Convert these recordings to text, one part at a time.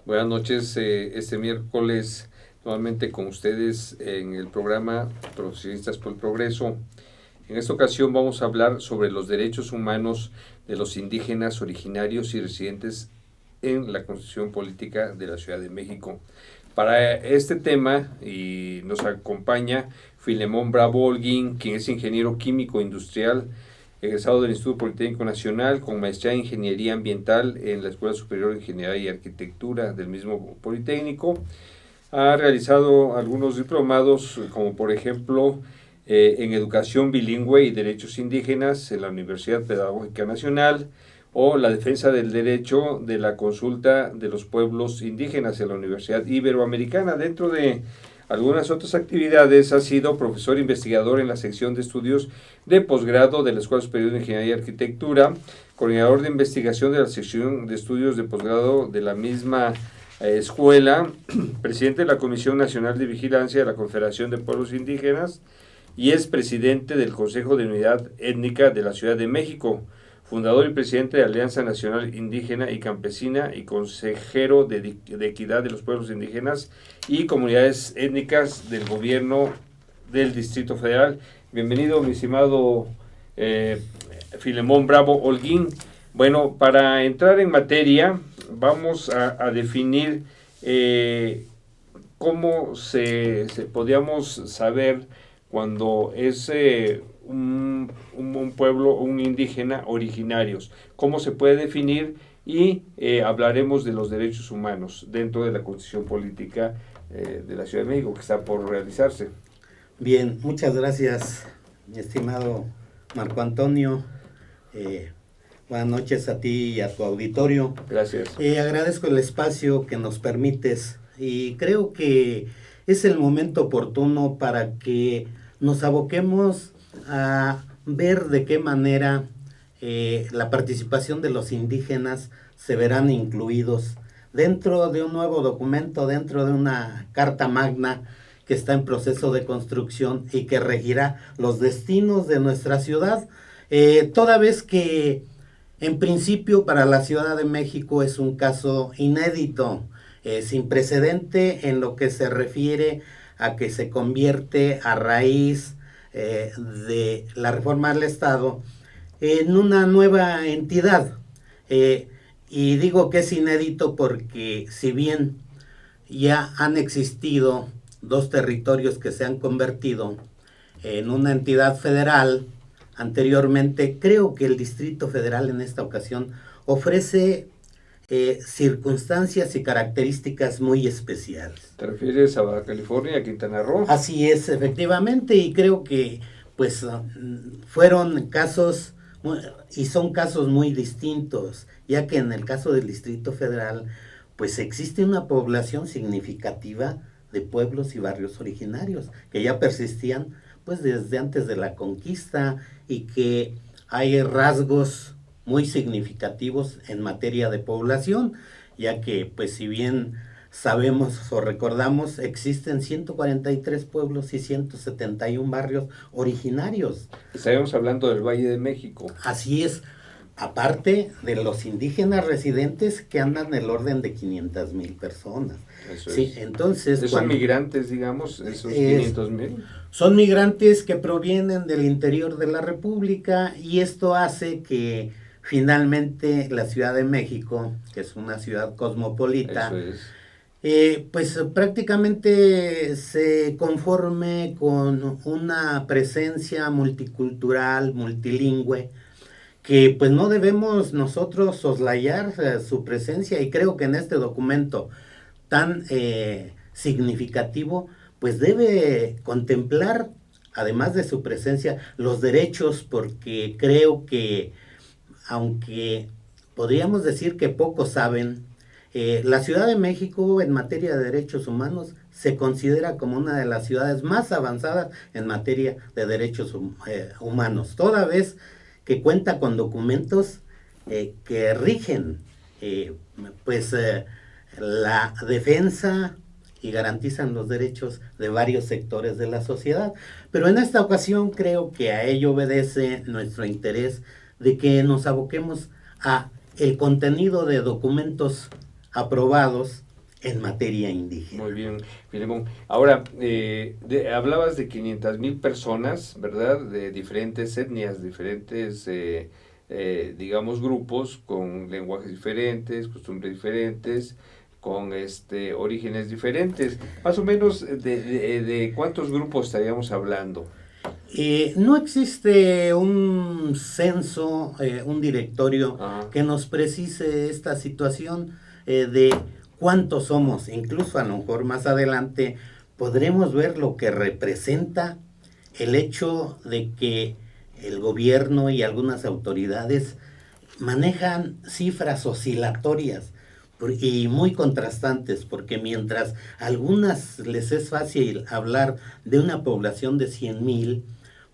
Buenas noches, este miércoles nuevamente con ustedes en el programa Profesionistas por el Progreso. En esta ocasión vamos a hablar sobre los derechos humanos de los indígenas originarios y residentes en la Constitución Política de la Ciudad de México. Para este tema y nos acompaña Filemón Bravo Holguín, quien es ingeniero químico industrial, egresado del Instituto Politécnico Nacional con maestría en Ingeniería Ambiental en la Escuela Superior de Ingeniería y Arquitectura del mismo Politécnico. Ha realizado algunos diplomados, como por ejemplo en Educación Bilingüe y Derechos Indígenas en la Universidad Pedagógica Nacional, o la defensa del derecho de la consulta de los pueblos indígenas en la Universidad Iberoamericana. Dentro de algunas otras actividades ha sido profesor investigador en la sección de estudios de posgrado de la Escuela Superior de Ingeniería y Arquitectura, coordinador de investigación de la sección de estudios de posgrado de la misma escuela, presidente de la Comisión Nacional de Vigilancia de la Confederación de Pueblos Indígenas y es presidente del Consejo de Unidad Étnica de la Ciudad de México, fundador y presidente de Alianza Nacional Indígena y Campesina y consejero de Equidad de los Pueblos Indígenas y Comunidades Étnicas del Gobierno del Distrito Federal. Bienvenido, mi estimado Filemón Bravo Holguín. Bueno, para entrar en materia, vamos a definir cómo podríamos saber cuando es un pueblo, un indígena originarios, cómo se puede definir y hablaremos de los derechos humanos dentro de la Constitución Política de la Ciudad de México que está por realizarse. Bien, muchas gracias, mi estimado Marco Antonio. Buenas noches a ti y a tu auditorio. Gracias. Agradezco el espacio que nos permites y creo que es el momento oportuno para que nos aboquemos a ver de qué manera la participación de los indígenas se verán incluidos dentro de un nuevo documento, dentro de una Carta Magna que está en proceso de construcción y que regirá los destinos de nuestra ciudad, toda vez que en principio para la Ciudad de México es un caso inédito, sin precedente en lo que se refiere a que se convierte a raíz de la reforma del Estado en una nueva entidad. Y digo que es inédito porque si bien ya han existido dos territorios que se han convertido en una entidad federal anteriormente, creo que el Distrito Federal en esta ocasión ofrece circunstancias y características muy especiales. ¿Te refieres a Baja California y a Quintana Roo? Así es, efectivamente, y creo que pues fueron casos y son casos muy distintos, ya que en el caso del Distrito Federal pues existe una población significativa de pueblos y barrios originarios que ya persistían pues desde antes de la conquista y que hay rasgos muy significativos en materia de población, ya que pues si bien sabemos o recordamos, existen 143 pueblos y 171 barrios originarios. Estaremos hablando del Valle de México. Así es, aparte de los indígenas residentes que andan en el orden de 500,000 personas. Eso sí, es. Entonces, esos migrantes, digamos, esos 500,000. Son migrantes que provienen del interior de la República y esto hace que finalmente la Ciudad de México, que es una ciudad cosmopolita, pues prácticamente se conforme con una presencia multicultural, multilingüe, que pues no debemos nosotros soslayar su presencia, y creo que en este documento tan significativo pues debe contemplar, además de su presencia, los derechos, porque creo que aunque podríamos decir que pocos saben, la Ciudad de México en materia de derechos humanos se considera como una de las ciudades más avanzadas en materia de derechos humanos, toda vez que cuenta con documentos que rigen la defensa y garantizan los derechos de varios sectores de la sociedad. Pero en esta ocasión creo que a ello obedece nuestro interés de que nos aboquemos a el contenido de documentos aprobados en materia indígena. Muy bien, Filemón. Ahora, hablabas de 500,000 personas, ¿verdad? De diferentes etnias, diferentes, digamos, grupos con lenguajes diferentes, costumbres diferentes, con orígenes diferentes. Más o menos, ¿de cuántos grupos estaríamos hablando? No existe un censo, un directorio Ajá. que nos precise esta situación de cuántos somos. Incluso a lo mejor más adelante podremos ver lo que representa el hecho de que el gobierno y algunas autoridades manejan cifras oscilatorias y muy contrastantes, porque mientras a algunas les es fácil hablar de una población de 100,000,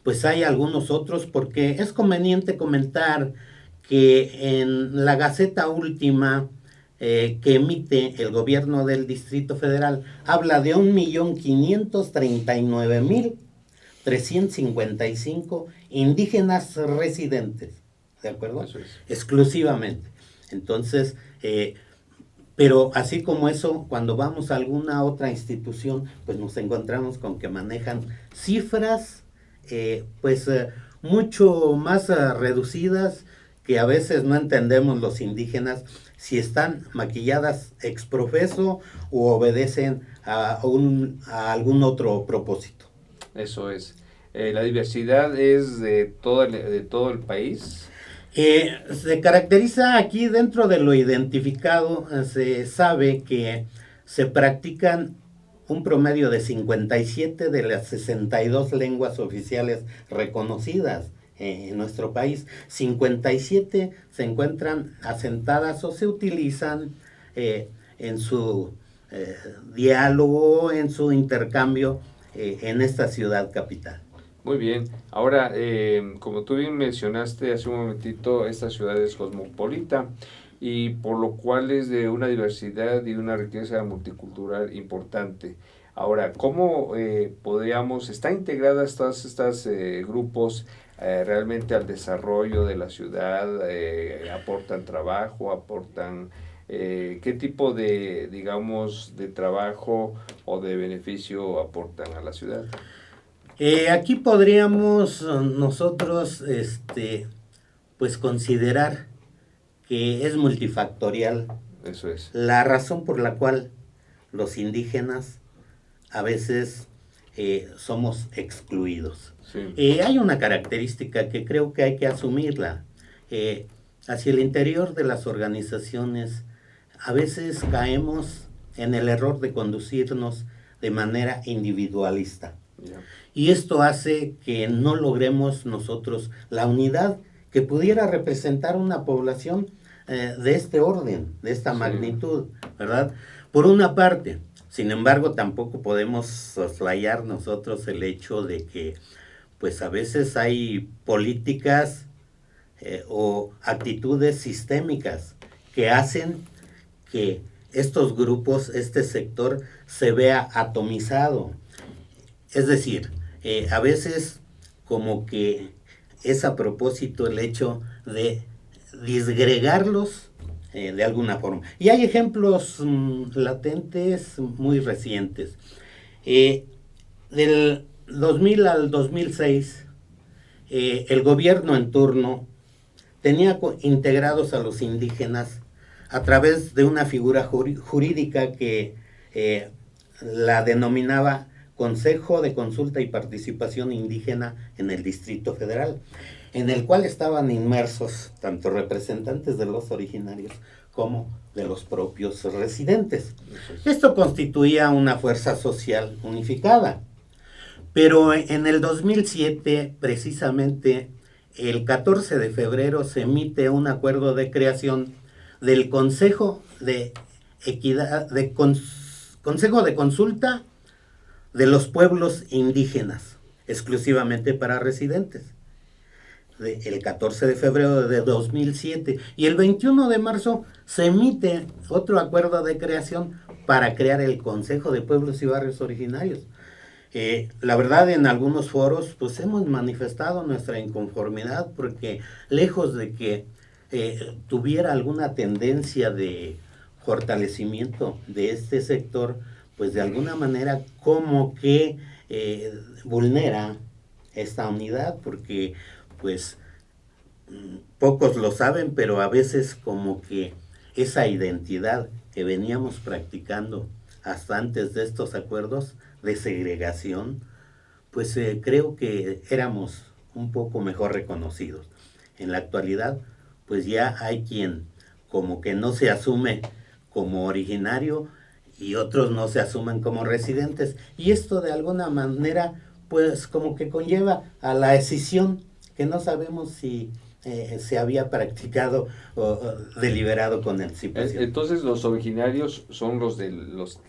pues hay algunos otros, porque es conveniente comentar que en la Gaceta Última que emite el gobierno del Distrito Federal habla de 1,539,355 indígenas residentes, ¿de acuerdo? Eso es. Exclusivamente. Entonces, pero así como eso, cuando vamos a alguna otra institución, pues nos encontramos con que manejan cifras mucho más reducidas, que a veces no entendemos los indígenas si están maquilladas ex profeso o obedecen a algún otro propósito. Eso es. La diversidad es de todo el país. Se caracteriza aquí dentro de lo identificado, se sabe que se practican un promedio de 57 de las 62 lenguas oficiales reconocidas en nuestro país. 57 se encuentran asentadas o se utilizan en su diálogo, en su intercambio en esta ciudad capital. Muy bien. Ahora, como tú bien mencionaste hace un momentito, esta ciudad es cosmopolita y por lo cual es de una diversidad y una riqueza multicultural importante. Ahora, ¿cómo están integradas todas estas grupos realmente al desarrollo de la ciudad? ¿Aportan trabajo? ¿Aportan qué tipo de, digamos, de trabajo o de beneficio aportan a la ciudad? Aquí podríamos nosotros pues considerar que es multifactorial. Eso es. La razón por la cual los indígenas a veces somos excluidos. Sí. Hay una característica que creo que hay que asumirla. Hacia el interior de las organizaciones a veces caemos en el error de conducirnos de manera individualista. Yeah. Y esto hace que no logremos nosotros la unidad que pudiera representar una población de este orden, de esta magnitud, ¿verdad? Por una parte. Sin embargo, tampoco podemos soslayar nosotros el hecho de que, pues a veces hay políticas o actitudes sistémicas que hacen que estos grupos, este sector, se vea atomizado. Es decir, a veces como que es a propósito el hecho de disgregarlos de alguna forma. Y hay ejemplos latentes muy recientes. Del 2000 al 2006, el gobierno en turno tenía integrados a los indígenas a través de una figura jurídica que la denominaba Consejo de Consulta y Participación Indígena en el Distrito Federal, en el cual estaban inmersos tanto representantes de los originarios como de los propios residentes. Esto constituía una fuerza social unificada. Pero en el 2007, precisamente el 14 de febrero, se emite un acuerdo de creación del Consejo de Consejo de Consulta de los Pueblos Indígenas, exclusivamente para residentes. El 14 de febrero de 2007 y el 21 de marzo se emite otro acuerdo de creación para crear el Consejo de Pueblos y Barrios Originarios. La verdad, en algunos foros pues hemos manifestado nuestra inconformidad porque lejos de que tuviera alguna tendencia de fortalecimiento de este sector, pues de alguna manera como que vulnera esta unidad, porque pues pocos lo saben, pero a veces como que esa identidad que veníamos practicando hasta antes de estos acuerdos de segregación, pues creo que éramos un poco mejor reconocidos. En la actualidad, pues ya hay quien como que no se asume como originario y otros no se asumen como residentes. Y esto de alguna manera, pues como que conlleva a la escisión, que no sabemos si se había practicado o deliberado con anticipación. Entonces los originarios son los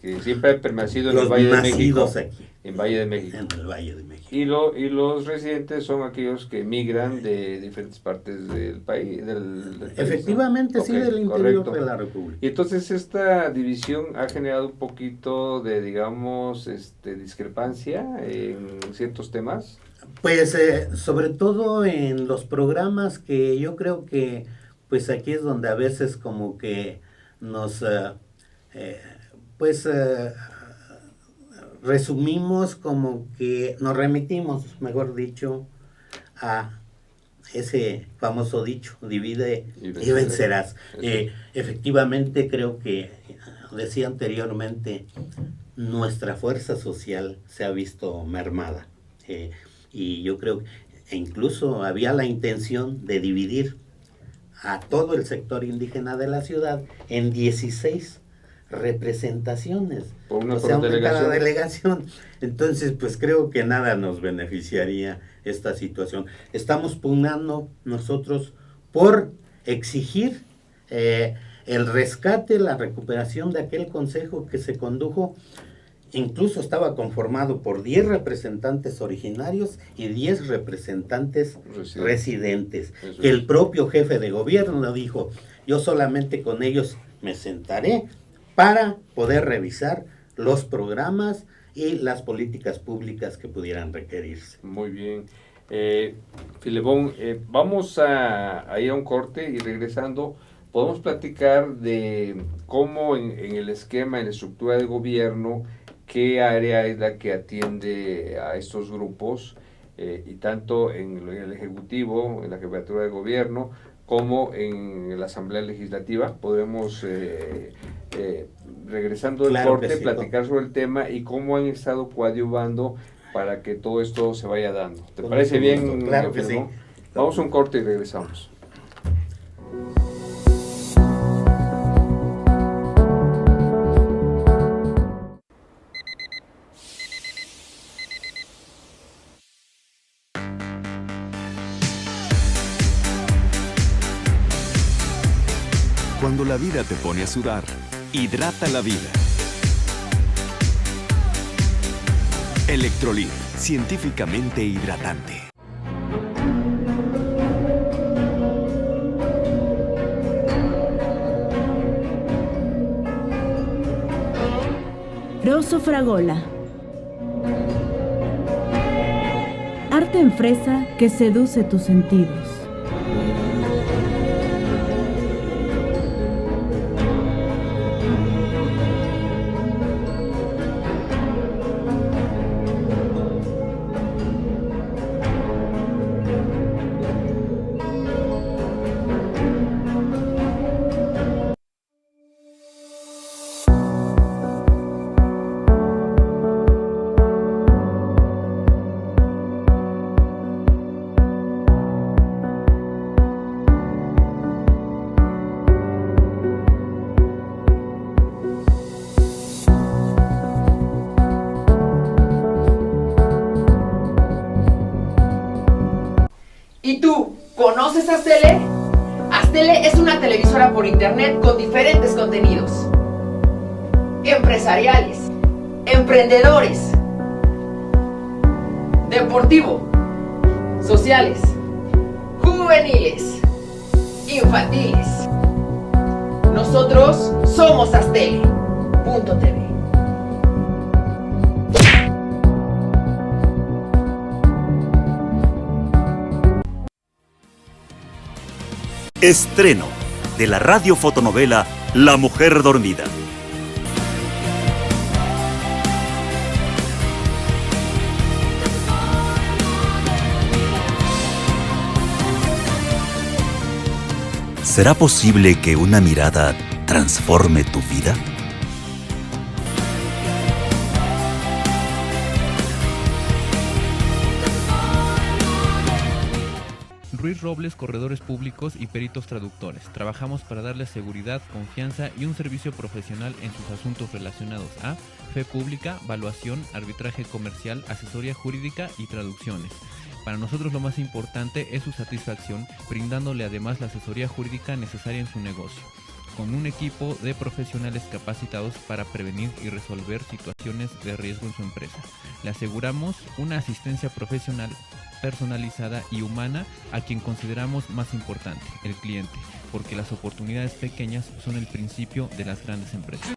que siempre han permanecido en Los el Valle de México. aquí. En Valle de México. En el Valle de México. Y los residentes son aquellos que migran de diferentes partes del país. Del país, efectivamente, ¿no? Sí, del interior de la República. Y entonces esta división ha generado un poquito de, digamos, discrepancia en ciertos temas. Pues sobre todo en los programas, que yo creo que pues aquí es donde a veces como que nos resumimos, como que nos remitimos, mejor dicho, a ese famoso dicho, divide y vencerás. Efectivamente, creo que decía anteriormente, nuestra fuerza social se ha visto mermada. Y yo creo que incluso había la intención de dividir a todo el sector indígena de la ciudad en 16 representaciones. Por una cada delegación. Entonces, pues creo que nada nos beneficiaría esta situación. Estamos pugnando nosotros por exigir el rescate, la recuperación de aquel consejo que se condujo. Incluso estaba conformado por 10 representantes originarios y 10 representantes residentes. Que el propio jefe de gobierno dijo, yo solamente con ellos me sentaré para poder revisar los programas y las políticas públicas que pudieran requerirse. Muy bien. Filemón, vamos a ir a un corte y regresando podemos platicar de cómo en el esquema, en la estructura de gobierno, qué área es la que atiende a estos grupos, y tanto en el Ejecutivo, en la Jefatura de Gobierno, como en la Asamblea Legislativa. Podemos, regresando del corte, sí, platicar sobre el tema y cómo han estado coadyuvando para que todo esto se vaya dando. ¿Te parece bien? Claro que sí. Vamos a un corte y regresamos. Cuando la vida te pone a sudar, hidrata la vida. Electrolit, científicamente hidratante. Rosso Fragola. Arte en fresa que seduce tus sentidos. ¿Y tú, conoces Astele? Astele es una televisora por internet con diferentes contenidos empresariales, emprendedores, deportivo, sociales, juveniles, infantiles. Nosotros somos Astele.tv. Estreno de la radiofotonovela La Mujer Dormida. ¿Será posible que una mirada transforme tu vida? Ruiz Robles, corredores públicos y peritos traductores. Trabajamos para darles seguridad, confianza y un servicio profesional en sus asuntos relacionados a fe pública, valuación, arbitraje comercial, asesoría jurídica y traducciones. Para nosotros lo más importante es su satisfacción, brindándole además la asesoría jurídica necesaria en su negocio, con un equipo de profesionales capacitados para prevenir y resolver situaciones de riesgo en su empresa. Le aseguramos una asistencia profesional personalizada y humana a quien consideramos más importante, el cliente, porque las oportunidades pequeñas son el principio de las grandes empresas.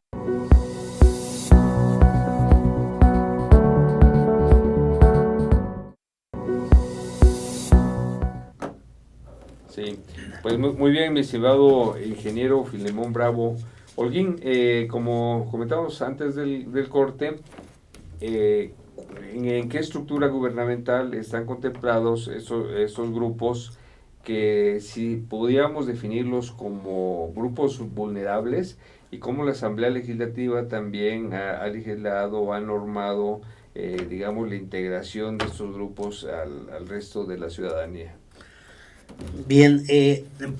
Sí, pues muy bien, mi estimado ingeniero Filemón Bravo. Holguín, como comentábamos antes del corte, ¿en qué estructura gubernamental están contemplados esos grupos que si podíamos definirlos como grupos vulnerables y cómo la Asamblea Legislativa también ha legislado o ha normado, digamos, la integración de estos grupos al resto de la ciudadanía? Bien,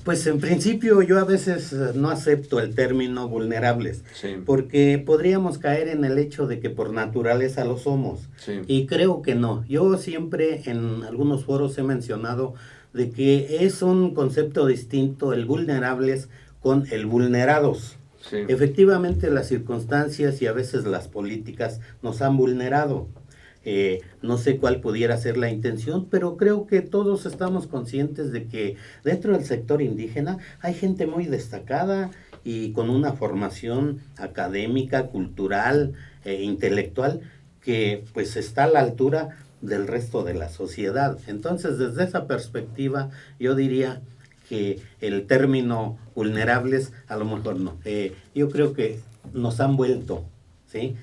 pues en principio yo a veces no acepto el término vulnerables, Sí. porque podríamos caer en el hecho de que por naturaleza lo somos, Sí. y creo que no. Yo siempre en algunos foros he mencionado de que es un concepto distinto el vulnerables con el vulnerados. Sí. Efectivamente las circunstancias y a veces las políticas nos han vulnerado. No sé cuál pudiera ser la intención, pero creo que todos estamos conscientes de que dentro del sector indígena hay gente muy destacada y con una formación académica, cultural e intelectual que pues está a la altura del resto de la sociedad. Entonces, desde esa perspectiva, yo diría que el término vulnerables a lo mejor no. Yo creo que nos han vuelto, ¿sí?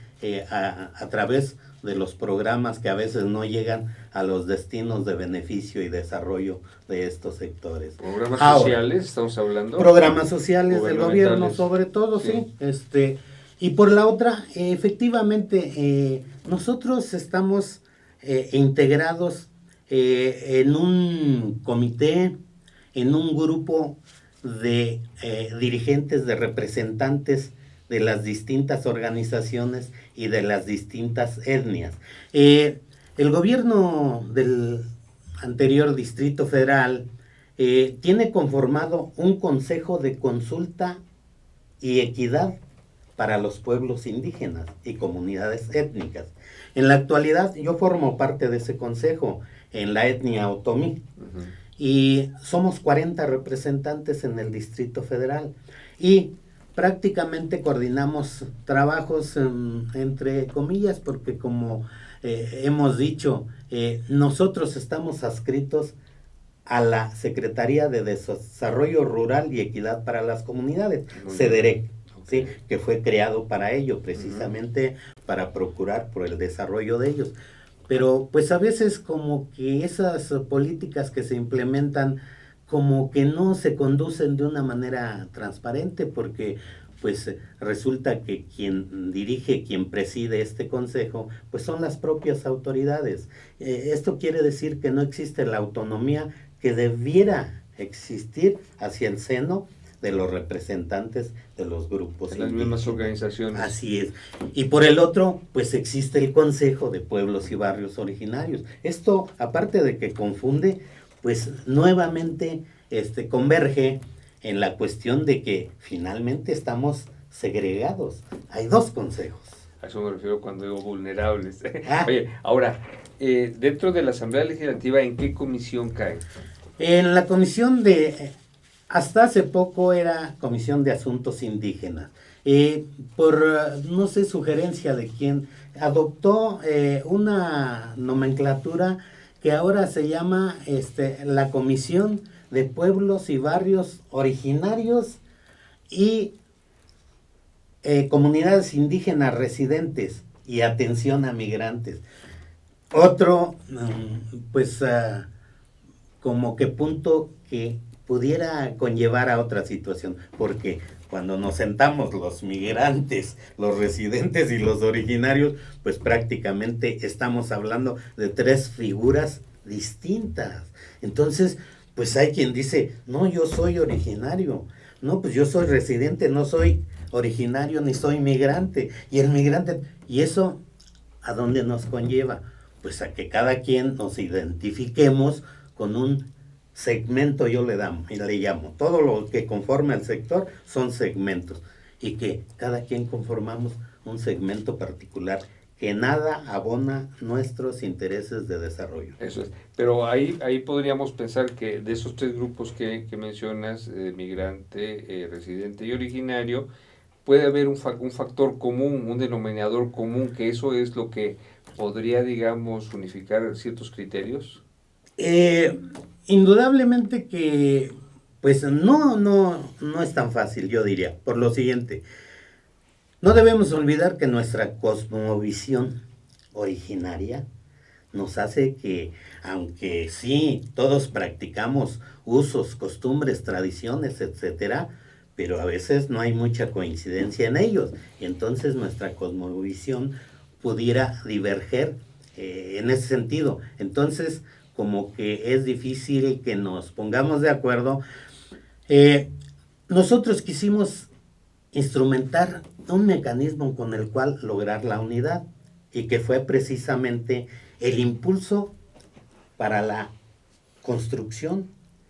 A través de los programas que a veces no llegan a los destinos de beneficio y desarrollo de estos sectores. ¿Programas Ahora, sociales estamos hablando? Programas sociales del gobierno, Gubernamentales. sobre todo, Sí. sí. Y por la otra, efectivamente, nosotros estamos integrados en un comité, en un grupo de dirigentes, de representantes de las distintas organizaciones y de las distintas etnias. El gobierno del anterior Distrito Federal tiene conformado un consejo de consulta y equidad para los pueblos indígenas y comunidades étnicas. En la actualidad yo formo parte de ese consejo en la etnia otomí. Uh-huh. Y somos 40 representantes en el Distrito Federal y prácticamente coordinamos trabajos entre comillas, porque como hemos dicho, nosotros estamos adscritos a la Secretaría de Desarrollo Rural y Equidad para las Comunidades, CEDEREC, ¿sí? Que fue creado para ello, precisamente para procurar por el desarrollo de ellos. Pero pues a veces como que esas políticas que se implementan como que no se conducen de una manera transparente, porque pues resulta que quien dirige, quien preside este consejo, pues son las propias autoridades. Esto quiere decir que no existe la autonomía que debiera existir hacia el seno de los representantes de los grupos en las mismas organizaciones. Así es. Y por el otro, pues existe el Consejo de Pueblos y Barrios Originarios. Esto, aparte de que confunde, pues nuevamente converge en la cuestión de que finalmente estamos segregados. Hay dos consejos. A eso me refiero cuando digo vulnerables. Oye, ahora, dentro de la Asamblea Legislativa, ¿en qué comisión cae? En la comisión de... Hasta hace poco era Comisión de Asuntos Indígenas. Por, no sé, sugerencia de quién, adoptó una nomenclatura que ahora se llama la Comisión de pueblos y barrios originarios y comunidades indígenas residentes y atención a migrantes. Otro, como que punto que pudiera conllevar a otra situación, porque cuando nos sentamos los migrantes, los residentes y los originarios, pues prácticamente estamos hablando de tres figuras distintas. Entonces, pues hay quien dice, no, yo soy originario, no, pues yo soy residente, no soy originario ni soy migrante. Y el migrante, ¿y eso a dónde nos conlleva? Pues a que cada quien nos identifiquemos con un segmento, yo le llamo, todo lo que conforma el sector son segmentos, y que cada quien conformamos un segmento particular que nada abona nuestros intereses de desarrollo. Eso es. Pero ahí podríamos pensar que de esos tres grupos que mencionas, migrante, residente y originario, puede haber un factor común, un denominador común, que eso es lo que podría, digamos, unificar ciertos criterios. Indudablemente que, pues no es tan fácil, yo diría, por lo siguiente. No debemos olvidar que nuestra cosmovisión originaria nos hace que, aunque sí, todos practicamos usos, costumbres, tradiciones, etcétera, pero a veces no hay mucha coincidencia en ellos, y entonces nuestra cosmovisión pudiera diverger en ese sentido. Entonces, como que es difícil que nos pongamos de acuerdo. Nosotros quisimos instrumentar un mecanismo con el cual lograr la unidad, y que fue precisamente el impulso para la construcción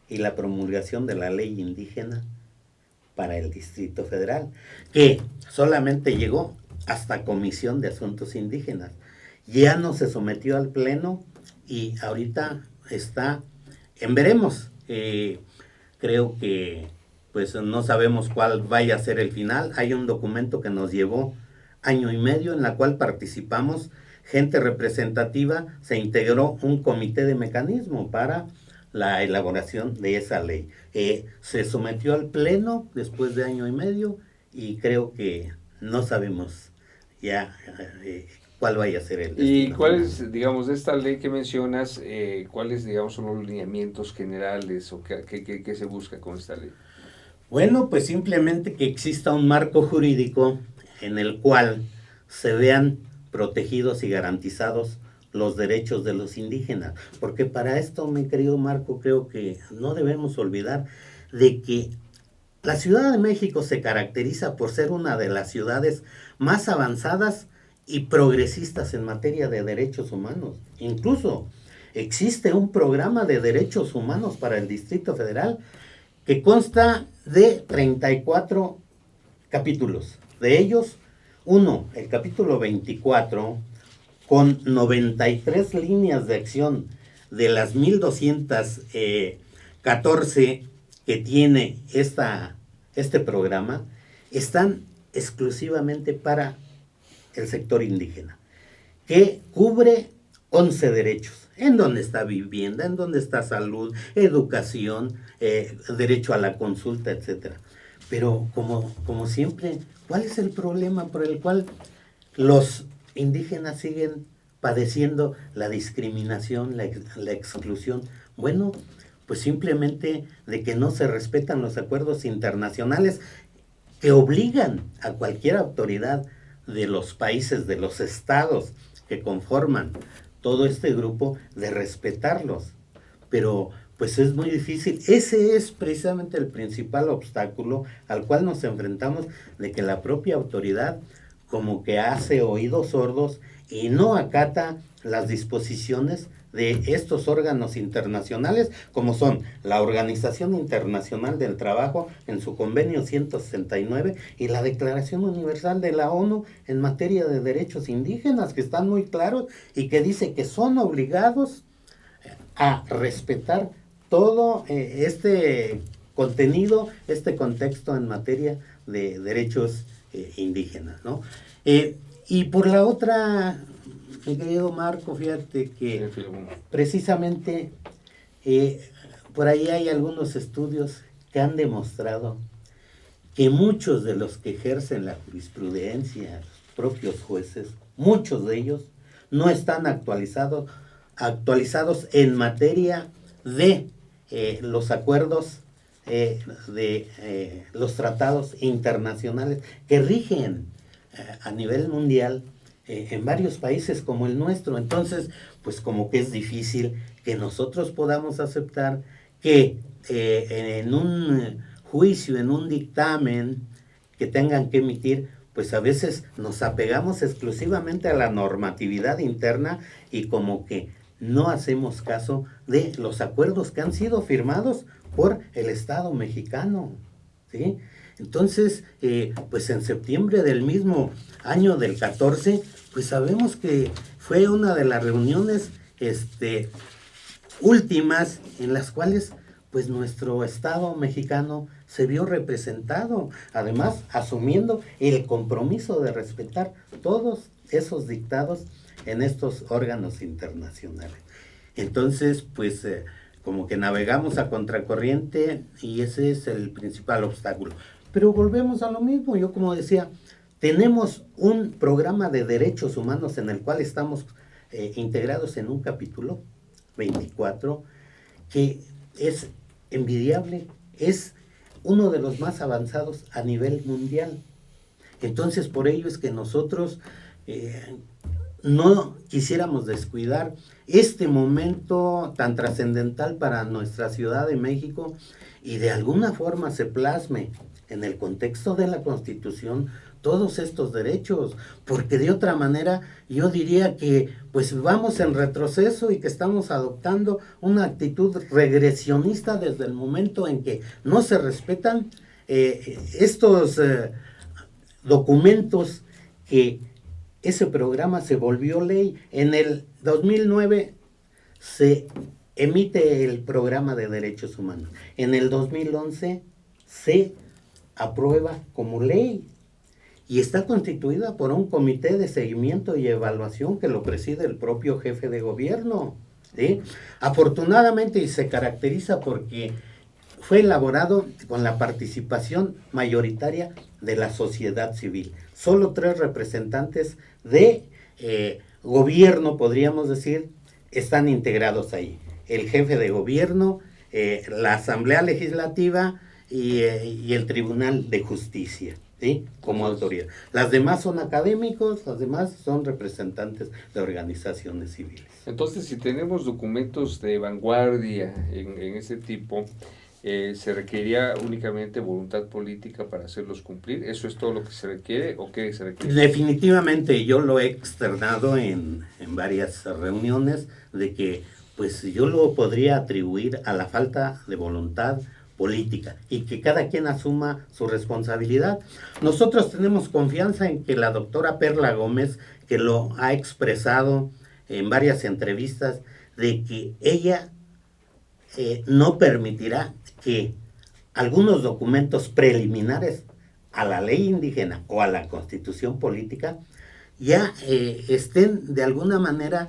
y la promulgación de la ley indígena para el Distrito Federal, que solamente llegó hasta Comisión de Asuntos Indígenas. Ya no se sometió al Pleno y ahorita está en veremos. Creo que pues no sabemos cuál vaya a ser el final. Hay un documento que nos llevó año y medio, en la cual participamos gente representativa, se integró un comité de mecanismo para la elaboración de esa ley. Se sometió al Pleno después de año y medio, y creo que no sabemos ya cuál vaya a ser el destino. ¿Y cuáles, digamos, de esta ley que mencionas, cuáles, digamos, son los lineamientos generales o qué se busca con esta ley? Bueno, pues simplemente que exista un marco jurídico en el cual se vean protegidos y garantizados los derechos de los indígenas, porque para esto, mi querido Marco, creo que no debemos olvidar de que la Ciudad de México se caracteriza por ser una de las ciudades más avanzadas y progresistas en materia de derechos humanos. Incluso existe un programa de derechos humanos para el Distrito Federal que consta de 34 capítulos. De ellos, el capítulo 24, con 93 líneas de acción de las 1214 que tiene este programa, están exclusivamente para el sector indígena, que cubre 11 derechos, en donde está vivienda, en donde está salud, educación, derecho a la consulta, etcétera. Pero como siempre, ¿cuál es el problema por el cual los indígenas siguen padeciendo la discriminación, la exclusión? Bueno, pues simplemente de que no se respetan los acuerdos internacionales que obligan a cualquier autoridad de los países, de los estados que conforman todo este grupo, de respetarlos. Pero pues es muy difícil. Ese es precisamente el principal obstáculo al cual nos enfrentamos, de que la propia autoridad como que hace oídos sordos y no acata las disposiciones de estos órganos internacionales, como son la Organización Internacional del Trabajo en su convenio 169 y la Declaración Universal de la ONU en materia de derechos indígenas, que están muy claros y que dice que son obligados a respetar todo este contenido, este contexto en materia de derechos indígenas, ¿no? Y por la otra, mi querido Marco, fíjate que precisamente por ahí hay algunos estudios que han demostrado que muchos de los que ejercen la jurisprudencia, los propios jueces, muchos de ellos no están actualizados en materia de los acuerdos, de los tratados internacionales que rigen a nivel mundial en varios países como el nuestro. Entonces, pues como que es difícil que nosotros podamos aceptar que en un juicio, en un dictamen que tengan que emitir, pues a veces nos apegamos exclusivamente a la normatividad interna y como que no hacemos caso de los acuerdos que han sido firmados por el Estado mexicano, ¿sí? Entonces, pues en septiembre del mismo año del 14, pues sabemos que fue una de las reuniones últimas en las cuales pues nuestro Estado mexicano se vio representado, además asumiendo el compromiso de respetar todos esos dictados en estos órganos internacionales. Entonces, pues como que navegamos a contracorriente y ese es el principal obstáculo. Pero volvemos a lo mismo, yo como decía, tenemos un programa de derechos humanos en el cual estamos integrados en un capítulo 24 que es envidiable, es uno de los más avanzados a nivel mundial. Entonces, por ello es que nosotros no quisiéramos descuidar este momento tan trascendental para nuestra Ciudad de México y de alguna forma se plasme en el contexto de la Constitución todos estos derechos, porque de otra manera yo diría que pues vamos en retroceso y que estamos adoptando una actitud regresionista desde el momento en que no se respetan estos documentos que ese programa se volvió ley. En el 2009 se emite el programa de derechos humanos. En el 2011 se aprueba como ley y está constituida por un comité de seguimiento y evaluación que lo preside el propio jefe de gobierno, ¿sí? Afortunadamente, y se caracteriza porque fue elaborado con la participación mayoritaria de la sociedad civil. Solo 3 representantes de gobierno, podríamos decir, están integrados ahí. El jefe de gobierno, la Asamblea Legislativa y el Tribunal de Justicia, ¿sí? Como autoridad. Las demás son académicos, las demás son representantes de organizaciones civiles. Entonces, si tenemos documentos de vanguardia en ese tipo, ¿se requeriría únicamente voluntad política para hacerlos cumplir? ¿Eso es todo lo que se requiere o qué se requiere? Definitivamente, yo lo he externado en varias reuniones de que pues yo lo podría atribuir a la falta de voluntad política y que cada quien asuma su responsabilidad. Nosotros tenemos confianza en que la doctora Perla Gómez, que lo ha expresado en varias entrevistas, de que ella no permitirá que algunos documentos preliminares a la ley indígena o a la constitución política ya estén de alguna manera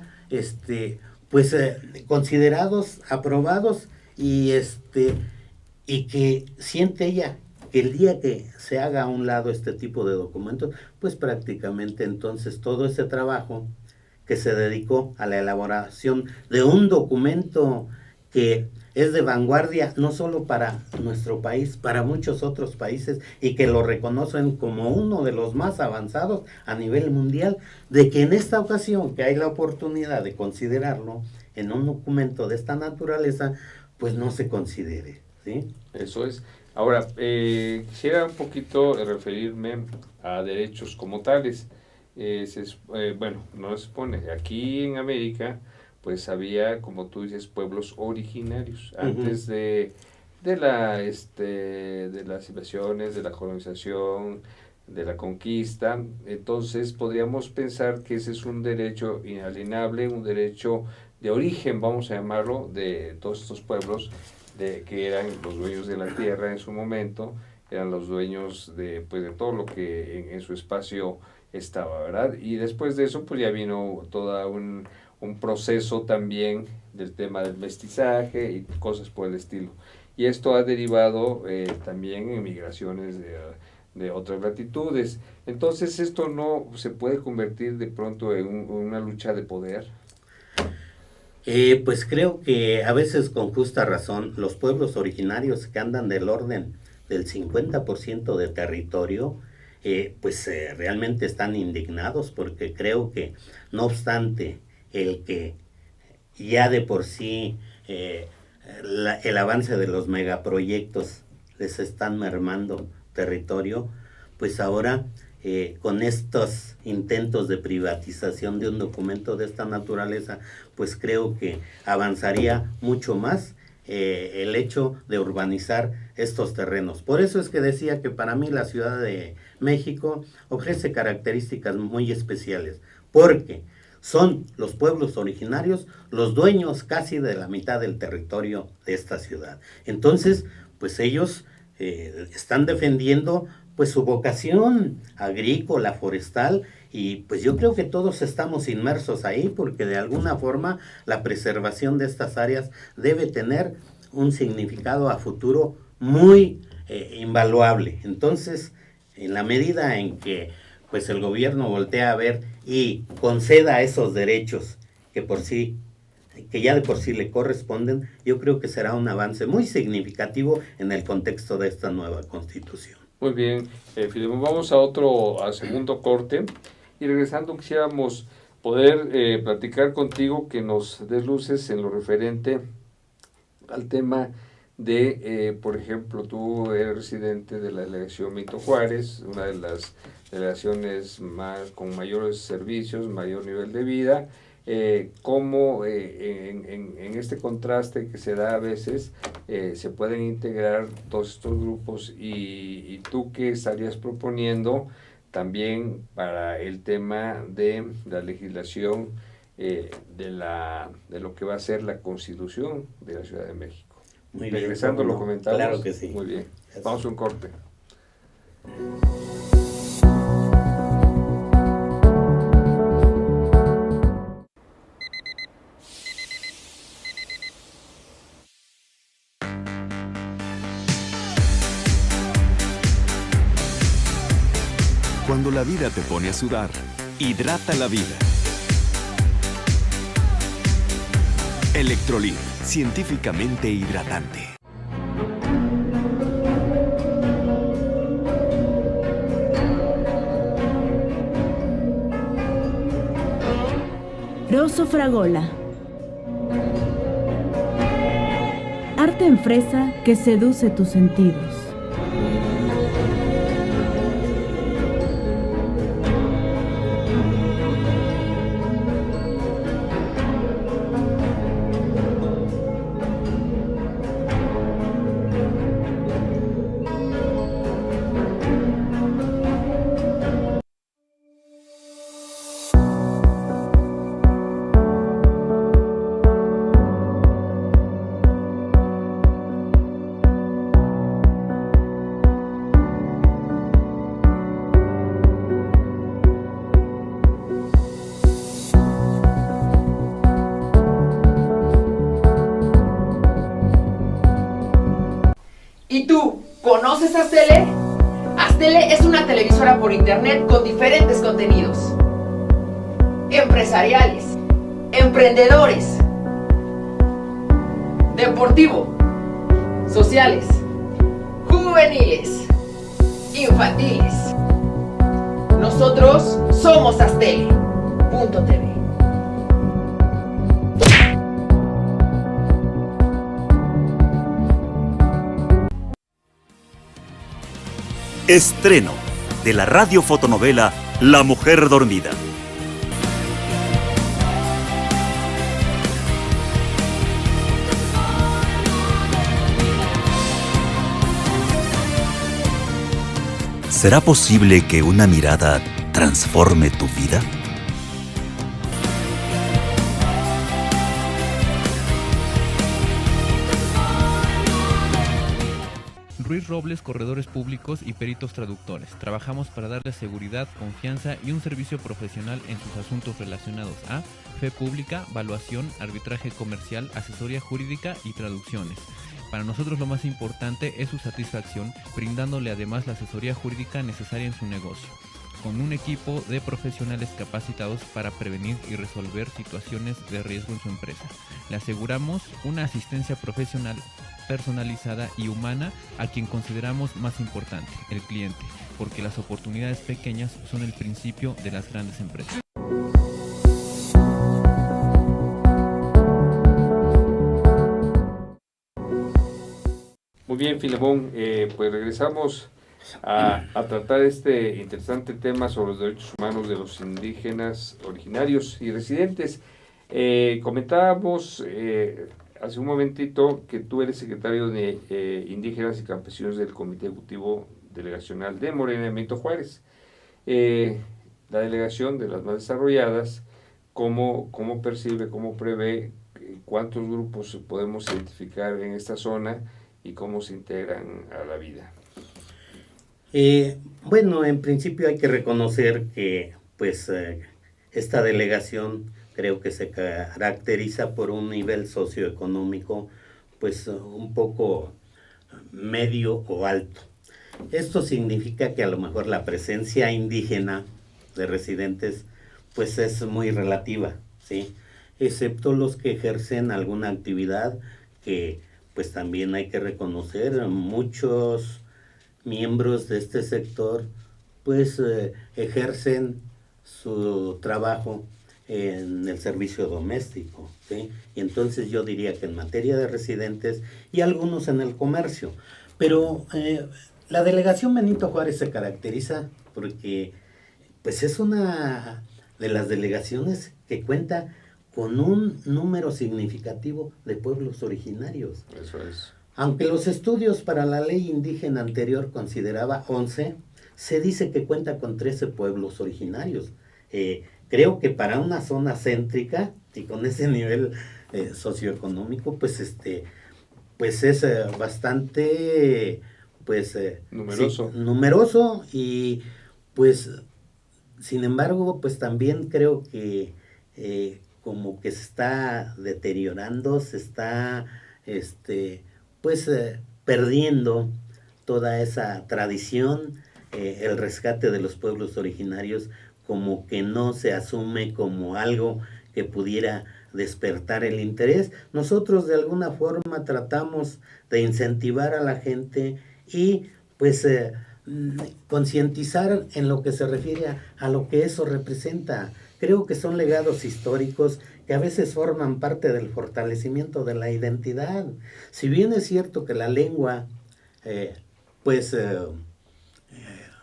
considerados, aprobados y que siente ella que el día que se haga a un lado este tipo de documentos, pues prácticamente entonces todo ese trabajo que se dedicó a la elaboración de un documento que es de vanguardia no solo para nuestro país, para muchos otros países y que lo reconocen como uno de los más avanzados a nivel mundial, de que en esta ocasión que hay la oportunidad de considerarlo en un documento de esta naturaleza, pues no se considere, ¿sí? Eso es. Ahora, quisiera un poquito referirme a derechos como tales. Bueno, no se supone, aquí en América pues había, como tú dices, pueblos originarios antes de las invasiones, de la colonización, de la conquista. Entonces podríamos pensar que ese es un derecho inalienable, un derecho de origen, vamos a llamarlo, de todos estos pueblos que eran los dueños de la tierra en su momento, eran los dueños de todo lo que en su espacio estaba, ¿verdad? Y después de eso pues ya vino toda un proceso también del tema del mestizaje y cosas por el estilo. Y esto ha derivado también en migraciones de otras latitudes. Entonces, ¿esto no se puede convertir de pronto en una lucha de poder? Pues creo que a veces con justa razón los pueblos originarios que andan del orden del 50% de territorio, realmente están indignados, porque creo que no obstante el que ya de por sí el avance de los megaproyectos les están mermando territorio, pues ahora con estos intentos de privatización de un documento de esta naturaleza, pues creo que avanzaría mucho más el hecho de urbanizar estos terrenos. Por eso es que decía que para mí la Ciudad de México ofrece características muy especiales, porque son los pueblos originarios los dueños casi de la mitad del territorio de esta ciudad. Entonces, pues ellos están defendiendo pues su vocación agrícola, forestal, y pues yo creo que todos estamos inmersos ahí, porque de alguna forma la preservación de estas áreas debe tener un significado a futuro muy invaluable. Entonces, en la medida en que pues el gobierno voltea a ver y conceda esos derechos que ya de por sí le corresponden, yo creo que será un avance muy significativo en el contexto de esta nueva Constitución. Muy bien, Filemón, vamos al segundo corte, y regresando quisiéramos poder platicar contigo, que nos des luces en lo referente al tema de, por ejemplo, tú eres residente de la delegación Benito Juárez, una de las delegaciones con mayores servicios, mayor nivel de vida, cómo en este contraste que se da a veces se pueden integrar todos estos grupos, y tú qué estarías proponiendo también para el tema de la legislación de lo que va a ser la Constitución de la Ciudad de México. Muy Regresando bien, lo comentamos. Claro que sí. Muy bien. Gracias. Vamos a un corte. Cuando la vida te pone a sudar, hidrata la vida. Electrolit, científicamente hidratante. Rosso Fragola. Arte en fresa que seduce tus sentidos. ¿Y tú, conoces Aztele? Aztele es una televisora por internet con diferentes contenidos empresariales, emprendedores, deportivo, sociales, juveniles, infantiles. Nosotros somos Aztele.tv. Estreno de la radiofotonovela La Mujer Dormida. ¿Será posible que una mirada transforme tu vida? Ruiz Ruiz Robles, corredores públicos y peritos traductores. Trabajamos para darles seguridad, confianza y un servicio profesional en sus asuntos relacionados a fe pública, valuación, arbitraje comercial, asesoría jurídica y traducciones. Para nosotros lo más importante es su satisfacción, brindándole además la asesoría jurídica necesaria en su negocio, con un equipo de profesionales capacitados para prevenir y resolver situaciones de riesgo en su empresa. Le aseguramos una asistencia profesional personalizada y humana a quien consideramos más importante, el cliente, porque las oportunidades pequeñas son el principio de las grandes empresas. Muy bien, Filemón, pues regresamos a tratar este interesante tema sobre los derechos humanos de los indígenas originarios y residentes. Comentábamos hace un momentito que tú eres secretario de Indígenas y Campesinos del Comité Ejecutivo Delegacional de Morena en Benito Juárez. La delegación de las más desarrolladas, ¿cómo percibe, cómo prevé cuántos grupos podemos identificar en esta zona y cómo se integran a la vida? Bueno, en principio hay que reconocer que pues esta delegación creo que se caracteriza por un nivel socioeconómico pues un poco medio o alto. Esto significa que a lo mejor la presencia indígena de residentes pues es muy relativa, ¿sí? Excepto los que ejercen alguna actividad que pues también hay que reconocer, muchos miembros de este sector pues ejercen su trabajo en el servicio doméstico, ¿sí? Y entonces yo diría que en materia de residentes y algunos en el comercio. Pero la delegación Benito Juárez se caracteriza porque pues es una de las delegaciones que cuenta con un número significativo de pueblos originarios. Eso es. Aunque los estudios para la ley indígena anterior consideraba 11, se dice que cuenta con 13 pueblos originarios. Creo que para una zona céntrica y con ese nivel socioeconómico, pues es bastante numeroso. Sí, numeroso y pues sin embargo, pues también creo que como que se está deteriorando, se está perdiendo toda esa tradición, el rescate de los pueblos originarios como que no se asume como algo que pudiera despertar el interés. Nosotros de alguna forma tratamos de incentivar a la gente y pues concientizar en lo que se refiere a lo que eso representa. Creo que son legados históricos que a veces forman parte del fortalecimiento de la identidad. Si bien es cierto que la lengua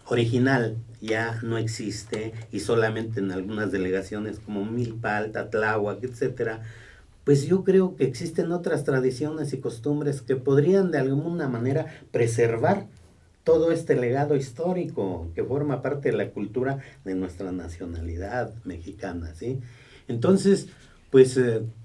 original ya no existe y solamente en algunas delegaciones como Milpa, Tláhuac, etcétera, pues yo creo que existen otras tradiciones y costumbres que podrían de alguna manera preservar todo este legado histórico que forma parte de la cultura de nuestra nacionalidad mexicana, ¿sí? Entonces, pues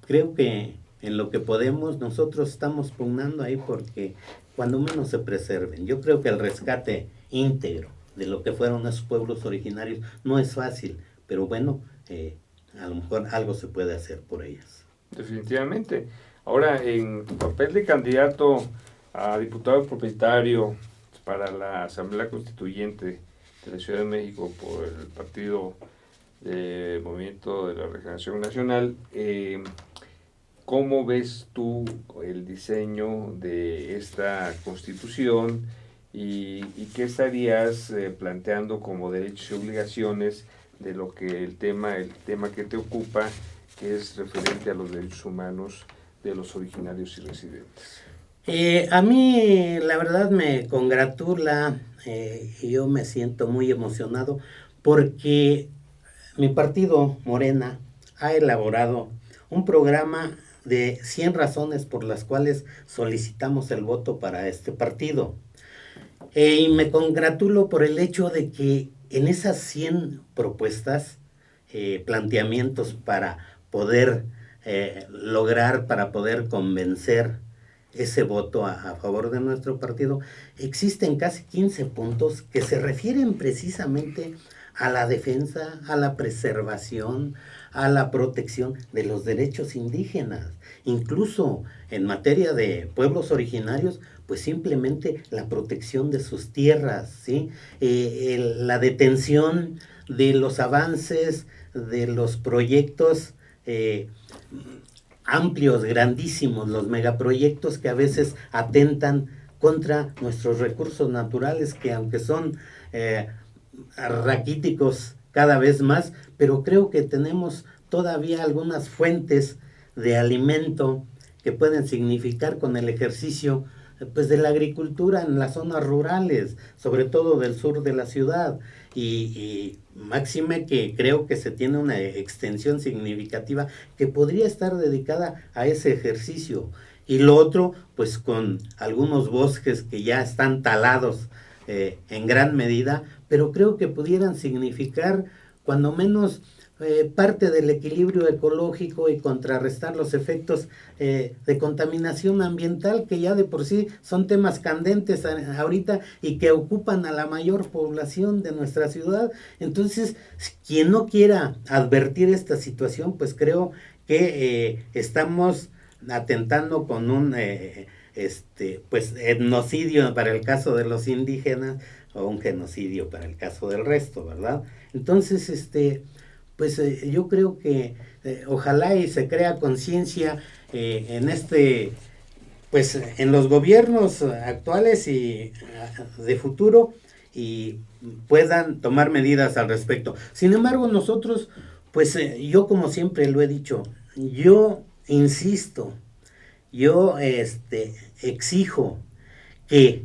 creo que en lo que podemos nosotros estamos pugnando ahí porque cuando menos se preserven. Yo creo que el rescate íntegro de lo que fueron esos pueblos originarios no es fácil, pero bueno, a lo mejor algo se puede hacer por ellas. Definitivamente. Ahora, en tu papel de candidato a diputado propietario para la Asamblea Constituyente de la Ciudad de México por el Partido de Movimiento de la Regeneración Nacional, ¿cómo ves tú el diseño de esta Constitución y qué estarías planteando como derechos y obligaciones de lo que el tema que te ocupa, que es referente a los derechos humanos de los originarios y residentes? A mí la verdad me congratula y yo me siento muy emocionado porque mi partido Morena ha elaborado un programa de 100 razones por las cuales solicitamos el voto para este partido. Y me congratulo por el hecho de que en esas 100 propuestas, planteamientos para poder lograr, para poder convencer ese voto a favor de nuestro partido, existen casi 15 puntos que se refieren precisamente a la defensa, a la preservación, a la protección de los derechos indígenas. Incluso en materia de pueblos originarios, pues simplemente la protección de sus tierras, ¿sí? La detención de los avances, de los proyectos amplios, grandísimos, los megaproyectos que a veces atentan contra nuestros recursos naturales, que aunque son raquíticos cada vez más, pero creo que tenemos todavía algunas fuentes de alimento que pueden significar con el ejercicio pues de la agricultura en las zonas rurales, sobre todo del sur de la ciudad, y máxime que creo que se tiene una extensión significativa que podría estar dedicada a ese ejercicio. Y lo otro, pues con algunos bosques que ya están talados en gran medida, pero creo que pudieran significar cuando menos parte del equilibrio ecológico y contrarrestar los efectos de contaminación ambiental, que ya de por sí son temas candentes ahorita y que ocupan a la mayor población de nuestra ciudad. Entonces, quien no quiera advertir esta situación, pues creo que estamos atentando con un pues etnocidio para el caso de los indígenas o un genocidio para el caso del resto, ¿verdad? Entonces, pues yo creo que ojalá y se crea conciencia en pues en los gobiernos actuales y de futuro, y puedan tomar medidas al respecto. Sin embargo, nosotros, pues yo como siempre lo he dicho, yo insisto, yo exijo que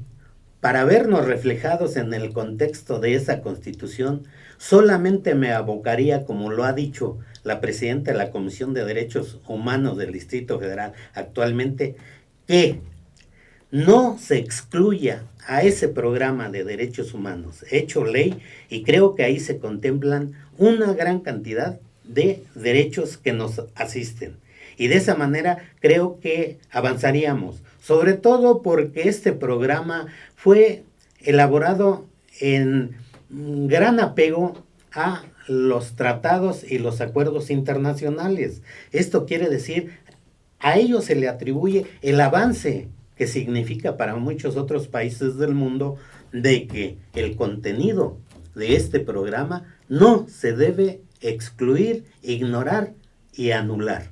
para vernos reflejados en el contexto de esa Constitución, solamente me abocaría, como lo ha dicho la presidenta de la Comisión de Derechos Humanos del Distrito Federal actualmente, que no se excluya a ese programa de derechos humanos hecho ley, y creo que ahí se contemplan una gran cantidad de derechos que nos asisten. Y de esa manera creo que avanzaríamos, sobre todo porque este programa fue elaborado en gran apego a los tratados y los acuerdos internacionales. Esto quiere decir, a ellos se le atribuye el avance que significa para muchos otros países del mundo de que el contenido de este programa no se debe excluir, ignorar y anular.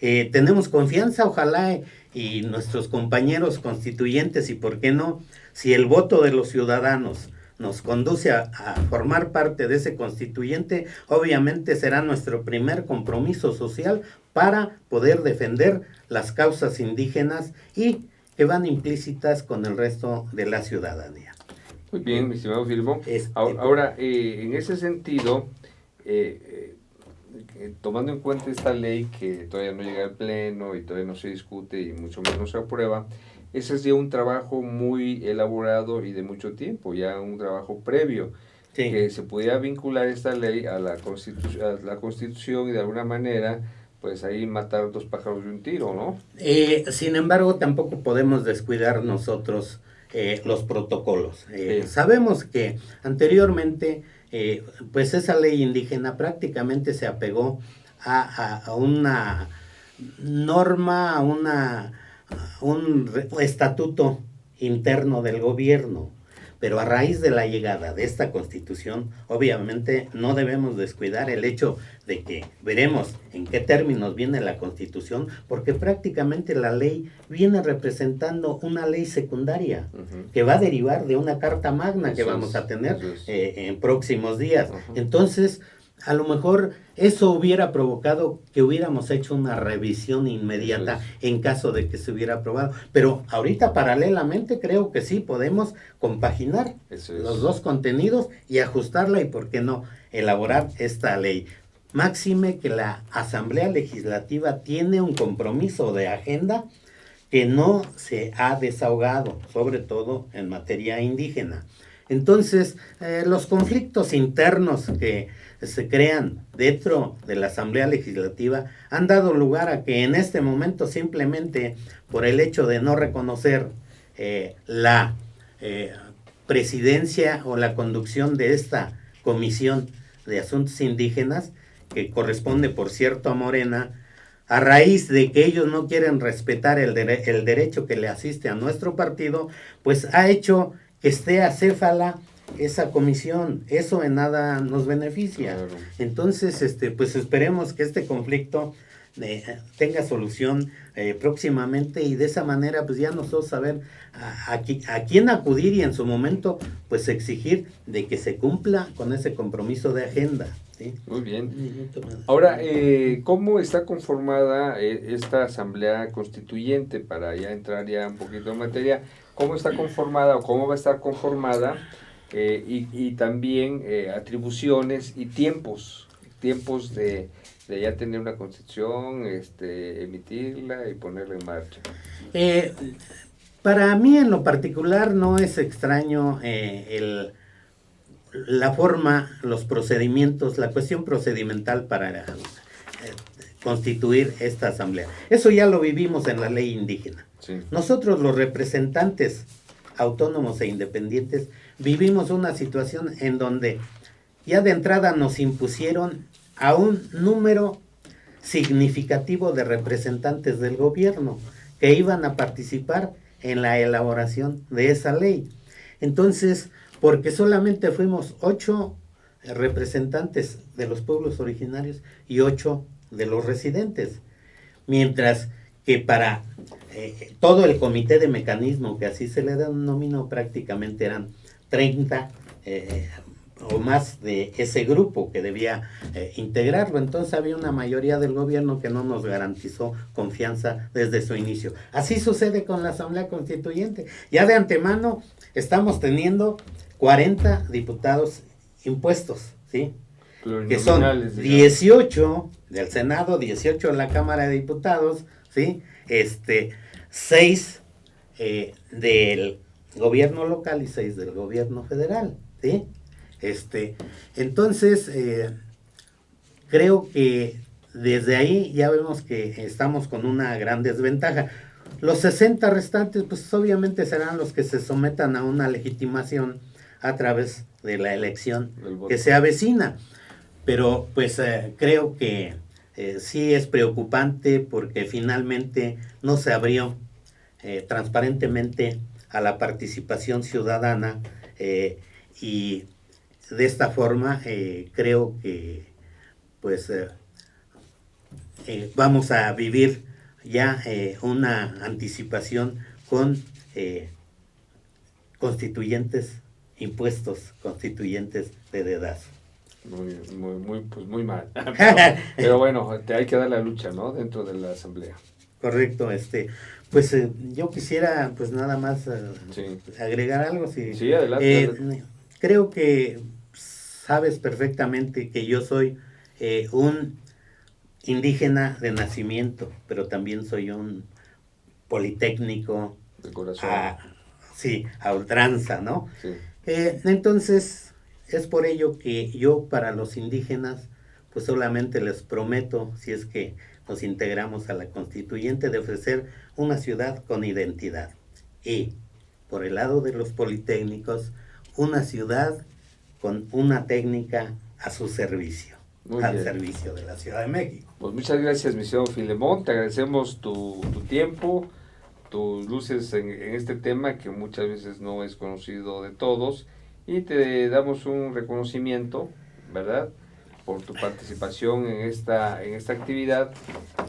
Tenemos confianza, ojalá y nuestros compañeros constituyentes, y por qué no, si el voto de los ciudadanos nos conduce a formar parte de ese constituyente, obviamente será nuestro primer compromiso social para poder defender las causas indígenas y que van implícitas con el resto de la ciudadanía. Muy bien, mi estimado Filmo. Ahora, en ese sentido, tomando en cuenta esta ley que todavía no llega al Pleno y todavía no se discute y mucho menos se aprueba, ese es ya un trabajo muy elaborado y de mucho tiempo, ya un trabajo previo, sí, que se pudiera vincular esta ley a la Constitución y de alguna manera, pues ahí matar dos pájaros de un tiro, ¿no? Sin embargo, tampoco podemos descuidar nosotros los protocolos. Sí. Sabemos que anteriormente, pues esa ley indígena prácticamente se apegó a una norma, a un estatuto interno del gobierno, pero a raíz de la llegada de esta Constitución, obviamente no debemos descuidar el hecho de que veremos en qué términos viene la Constitución, porque prácticamente la ley viene representando una ley secundaria, que va a derivar de una carta magna que vamos a tener en próximos días. Entonces, a lo mejor eso hubiera provocado que hubiéramos hecho una revisión inmediata en caso de que se hubiera aprobado. Pero ahorita paralelamente creo que sí podemos compaginar los dos contenidos y ajustarla y, ¿por qué no?, elaborar esta ley. Máxime que la Asamblea Legislativa tiene un compromiso de agenda que no se ha desahogado, sobre todo en materia indígena. Entonces, los conflictos internos que se crean dentro de la Asamblea Legislativa han dado lugar a que en este momento, simplemente por el hecho de no reconocer la presidencia o la conducción de esta Comisión de Asuntos Indígenas, que corresponde, por cierto, a Morena, a raíz de que ellos no quieren respetar el derecho que le asiste a nuestro partido, pues ha hecho que esté acéfala esa comisión. Eso en nada nos beneficia. Claro. Entonces, pues esperemos que este conflicto tenga solución próximamente, y de esa manera pues ya nosotros saber a quién acudir, y en su momento pues exigir de que se cumpla con ese compromiso de agenda, ¿sí? Muy bien. Ahora, ¿cómo está conformada esta Asamblea Constituyente? Para ya entrar ya un poquito en materia, ¿cómo está conformada o cómo va a estar conformada? Y también atribuciones y tiempos de ya tener una constitución, emitirla y ponerla en marcha. Para mí en lo particular no es extraño la forma, los procedimientos, la cuestión procedimental para constituir esta asamblea. Eso ya lo vivimos en la ley indígena. Sí. Nosotros, los representantes autónomos e independientes, vivimos una situación en donde ya de entrada nos impusieron a un número significativo de representantes del gobierno que iban a participar en la elaboración de esa ley. Entonces, porque solamente fuimos 8 representantes de los pueblos originarios y 8 de los residentes, mientras que para todo el comité de mecanismo, que así se le denominó, prácticamente eran 30 o más de ese grupo que debía integrarlo. Entonces había una mayoría del gobierno que no nos garantizó confianza desde su inicio. Así sucede con la Asamblea Constituyente. Ya de antemano estamos teniendo 40 diputados impuestos, ¿sí? Que son 18 del Senado, 18 de la Cámara de Diputados, ¿sí? 6 del gobierno local y 6 del gobierno federal, ¿sí? Entonces, creo que desde ahí ya vemos que estamos con una gran desventaja. Los 60 restantes, pues obviamente serán los que se sometan a una legitimación a través de la elección que se avecina. Pero pues creo que sí es preocupante, porque finalmente no se abrió transparentemente a la participación ciudadana, y de esta forma creo que pues vamos a vivir ya una anticipación con constituyentes impuestos, constituyentes de dedazo. Muy mal. Pero bueno, hay que dar la lucha, ¿no? Dentro de la asamblea. Correcto. Pues yo quisiera pues nada más Sí. agregar algo. Sí, adelante. Creo que sabes perfectamente que yo soy un indígena de nacimiento, pero también soy un politécnico De corazón. a ultranza, ¿no? Sí. Entonces, es por ello que yo, para los indígenas, pues solamente les prometo, si es que nos integramos a la constituyente, de ofrecer una ciudad con identidad. Y, por el lado de los politécnicos, una ciudad con una técnica a su servicio, servicio de la Ciudad de México. Pues muchas gracias, mi señor Filemón, te agradecemos tu tiempo, tus luces en este tema que muchas veces no es conocido de todos, y te damos un reconocimiento, ¿verdad?, por tu participación en esta actividad,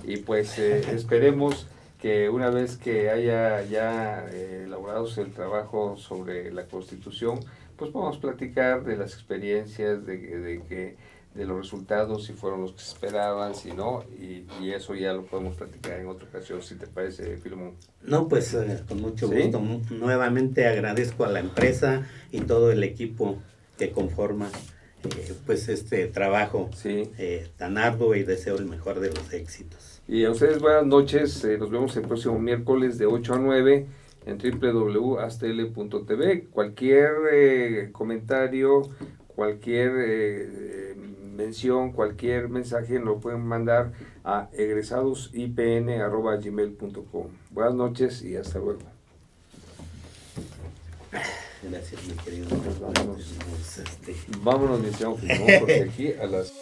y pues esperemos que una vez que haya ya elaborado el trabajo sobre la Constitución, pues podamos platicar de las experiencias, de los resultados, si fueron los que se esperaban, si no, y eso ya lo podemos platicar en otra ocasión, si te parece, Filemón. No, pues con mucho ¿Sí? gusto. Nuevamente agradezco a la empresa y todo el equipo que conforma pues este trabajo Sí. tan arduo, y deseo el mejor de los éxitos. Y a ustedes buenas noches, nos vemos el próximo miércoles de 8 a 9 en www.astl.tv. Cualquier comentario, cualquier mención, cualquier mensaje nos lo pueden mandar a egresadosipn@gmail.com. Buenas noches y hasta luego. Gracias, mi querido. Vámonos, mi estimado Fujimori, porque aquí a las